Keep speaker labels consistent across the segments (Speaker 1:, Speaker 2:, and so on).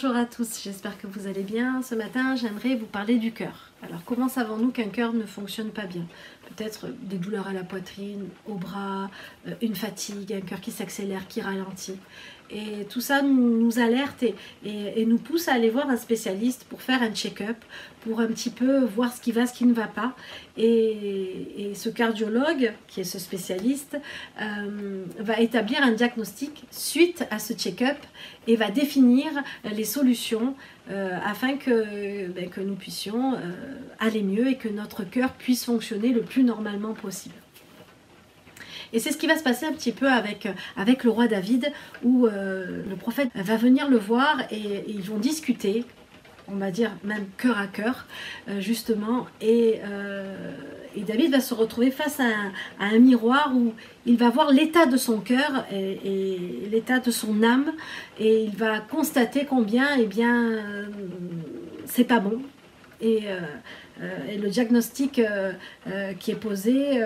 Speaker 1: Bonjour à tous, j'espère que vous allez bien. Ce matin, j'aimerais vous parler du cœur. Alors, comment savons-nous qu'un cœur ne fonctionne pas bien? Peut-être des douleurs à la poitrine, au bras, une fatigue, un cœur qui s'accélère, qui ralentit. Et tout ça nous alerte et nous pousse à aller voir un spécialiste pour faire un check-up, pour un petit peu voir ce qui va, ce qui ne va pas. Et ce cardiologue, qui est ce spécialiste, va établir un diagnostic suite à ce check-up et va définir les solutions afin que nous puissions aller mieux et que notre cœur puisse fonctionner le plus normalement possible. Et c'est ce qui va se passer un petit peu avec le roi David, où le prophète va venir le voir et ils vont discuter, on va dire même cœur à cœur, justement. Et David va se retrouver face à un miroir où il va voir l'état de son cœur et l'état de son âme. Et il va constater combien, c'est pas bon. Et le diagnostic qui est posé,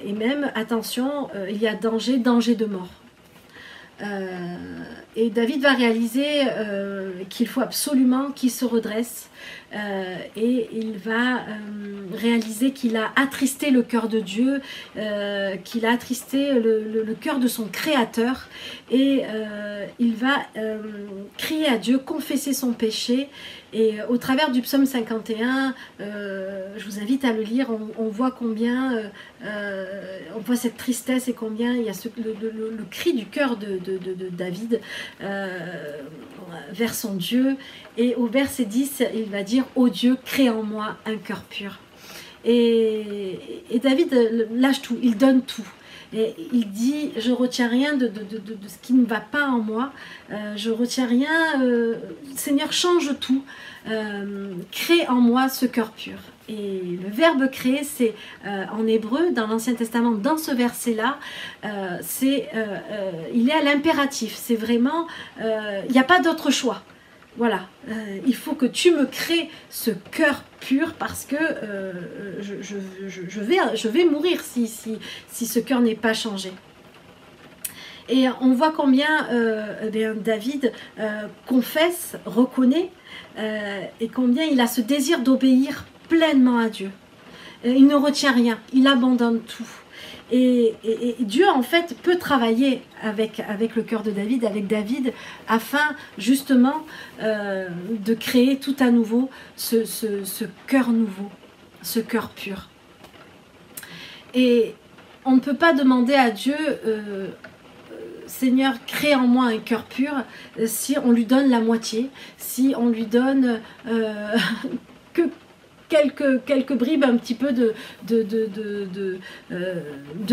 Speaker 1: et même, attention, il y a danger de mort. Et David va réaliser qu'il faut absolument qu'il se redresse et il va réaliser qu'il a attristé le cœur de Dieu, qu'il a attristé le cœur de son Créateur et il va crier à Dieu, confesser son péché. Et au travers du psaume 51, je vous invite à le lire, on voit combien, on voit cette tristesse et combien il y a le cri du cœur de David vers son Dieu. Et au verset 10, il va dire « Ô Dieu, crée en moi un cœur pur ». Et David lâche tout, il donne tout. Et il dit, je ne retiens rien de ce qui ne va pas en moi, je ne retiens rien, Seigneur, change tout, crée en moi ce cœur pur. Et le verbe créer, c'est en hébreu, dans l'Ancien Testament, dans ce verset-là, il est à l'impératif, c'est vraiment, il n'y a pas d'autre choix. Voilà, il faut que tu me crées ce cœur pur parce que je vais mourir si ce cœur n'est pas changé. Et on voit combien David confesse, reconnaît et combien il a ce désir d'obéir pleinement à Dieu. Il ne retient rien, il abandonne tout. Et Dieu en fait peut travailler avec le cœur de David, avec David, afin justement de créer tout à nouveau ce cœur nouveau, ce cœur pur. Et on ne peut pas demander à Dieu, Seigneur, crée en moi un cœur pur, si on lui donne la moitié, si on lui donne que quelques bribes un petit peu de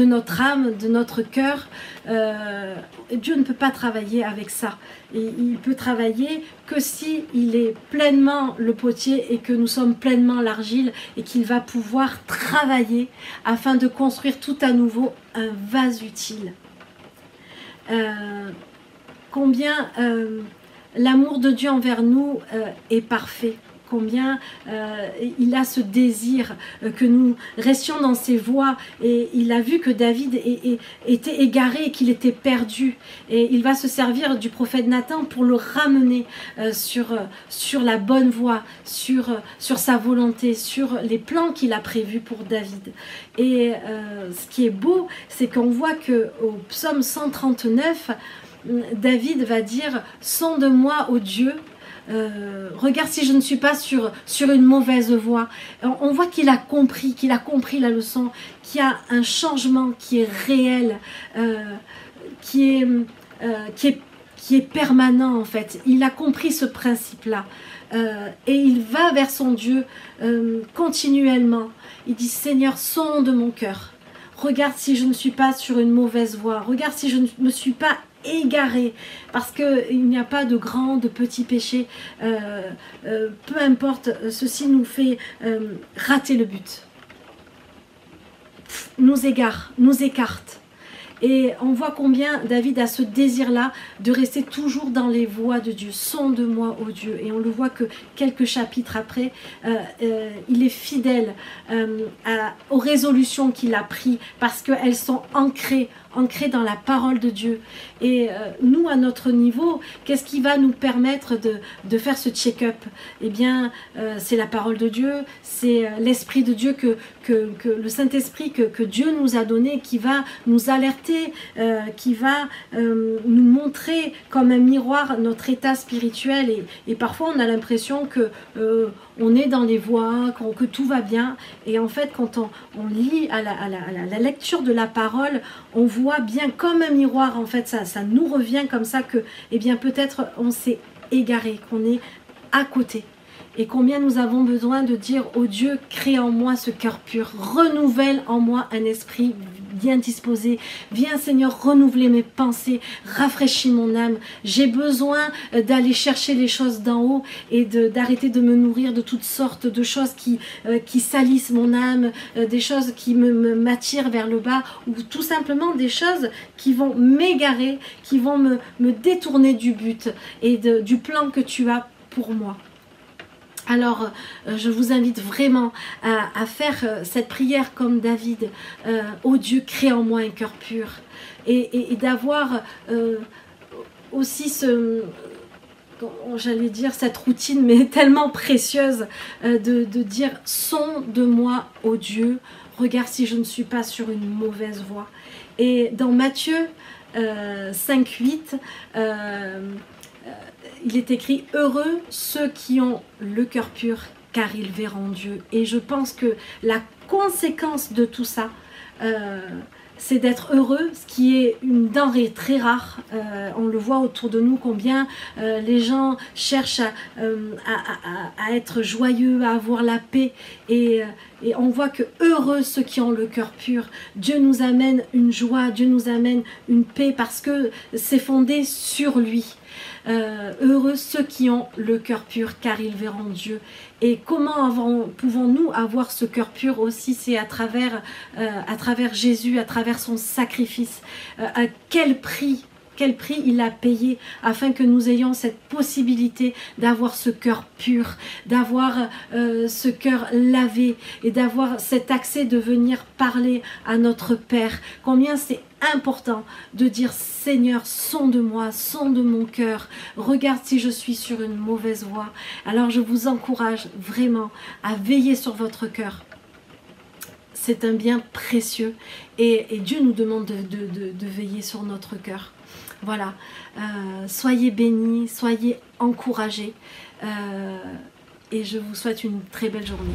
Speaker 1: notre âme, de notre cœur. Dieu ne peut pas travailler avec ça. Et il peut travailler que si il est pleinement le potier et que nous sommes pleinement l'argile et qu'il va pouvoir travailler afin de construire tout à nouveau un vase utile. Combien l'amour de Dieu envers nous est parfait. Combien il a ce désir que nous restions dans ses voies, et il a vu que David était égaré et qu'il était perdu, et il va se servir du prophète Nathan pour le ramener sur la bonne voie, sur sa volonté, sur les plans qu'il a prévus pour David. Et ce qui est beau, c'est qu'on voit qu'au psaume 139, David va dire « Sonde-moi, ô Dieu ». Regarde si je ne suis pas sur une mauvaise voie. On voit qu'il a compris la leçon, qu'il y a un changement qui est réel, qui est permanent en fait. Il a compris ce principe-là et il va vers son Dieu continuellement. Il dit Seigneur, sonde mon cœur. Regarde si je ne suis pas sur une mauvaise voie. Regarde si je ne me suis pas égaré, parce qu'il n'y a pas de grands, de petits péchés, peu importe, ceci nous fait rater le but, nous égare, nous écarte. Et on voit combien David a ce désir-là de rester toujours dans les voies de Dieu. Sonde-moi, ô Dieu. Et on le voit que quelques chapitres après, il est fidèle aux résolutions qu'il a prises parce qu'elles sont ancrées dans la parole de Dieu. Et nous, à notre niveau, qu'est-ce qui va nous permettre de faire ce check-up? Eh bien, c'est la parole de Dieu, c'est l'Esprit de Dieu, que le Saint-Esprit que Dieu nous a donné, qui va nous alerter, qui va nous montrer comme un miroir notre état spirituel. Et parfois, on a l'impression que on est dans les voies, que tout va bien. Et en fait, quand on lit à la lecture de la parole, on voit bien comme un miroir, en fait, ça nous revient comme ça que, eh bien, peut-être on s'est égaré, qu'on est à côté. Et combien nous avons besoin de dire « Oh Dieu, crée en moi ce cœur pur, renouvelle en moi un esprit bien disposé. Viens Seigneur renouveler mes pensées, rafraîchis mon âme. J'ai besoin d'aller chercher les choses d'en haut et d'arrêter de me nourrir de toutes sortes de choses qui salissent mon âme, des choses qui m'attirent vers le bas, ou tout simplement des choses qui vont m'égarer, qui vont me détourner du but et du plan que tu as pour moi. » Alors, je vous invite vraiment à faire cette prière comme David. Ô Dieu, crée en moi un cœur pur. Et d'avoir aussi j'allais dire cette routine, mais tellement précieuse, de dire « Sonde-moi, ô Dieu, regarde si je ne suis pas sur une mauvaise voie. » Et dans Matthieu 5:8, il est écrit « Heureux ceux qui ont le cœur pur, car ils verront Dieu. » Et je pense que la conséquence de tout ça, c'est d'être heureux, ce qui est une denrée très rare. On le voit autour de nous, combien les gens cherchent à être joyeux, à avoir la paix. Et on voit que heureux ceux qui ont le cœur pur. Dieu nous amène une joie, Dieu nous amène une paix parce que c'est fondé sur lui. Heureux ceux qui ont le cœur pur, car ils verront Dieu. Et comment pouvons-nous avoir ce cœur pur aussi? C'est à travers Jésus, à travers son sacrifice. À quel prix il a payé afin que nous ayons cette possibilité d'avoir ce cœur pur, d'avoir ce cœur lavé et d'avoir cet accès de venir parler à notre Père. Combien c'est important de dire « Seigneur, sonde-moi, sonde mon cœur, regarde si je suis sur une mauvaise voie. » Alors je vous encourage vraiment à veiller sur votre cœur. C'est un bien précieux et Dieu nous demande de veiller sur notre cœur. Voilà, soyez bénis, soyez encouragés et je vous souhaite une très belle journée.